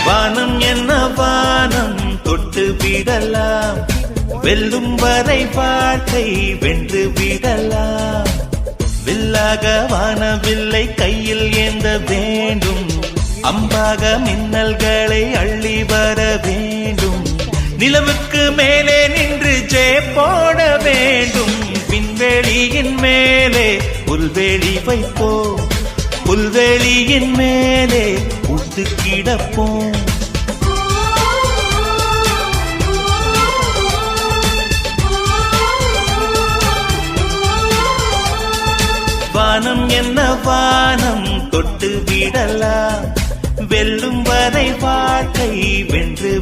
வானம் என்ன வானம் தொட்டு விடலாம், வெல்லும் வரை வாழ்க்கை வென்று விடலாம். வில்லாக வானவில்லை கையில் ஏந்த வேண்டும், அம்பாக மின்னல்களை அள்ளி வர வேண்டும். நிலவுக்கு மேலே நின்று ஜெய போட வேண்டும். விண்வெளியின் மேலே புல்வெளி வைப்போம், புல்வெளியின் மேலே உட்டு கிடப்போம். வானம் என்ன வானம் தொட்டு விடலாம், வெல்லும் வரை வாழ்க்கை வென்று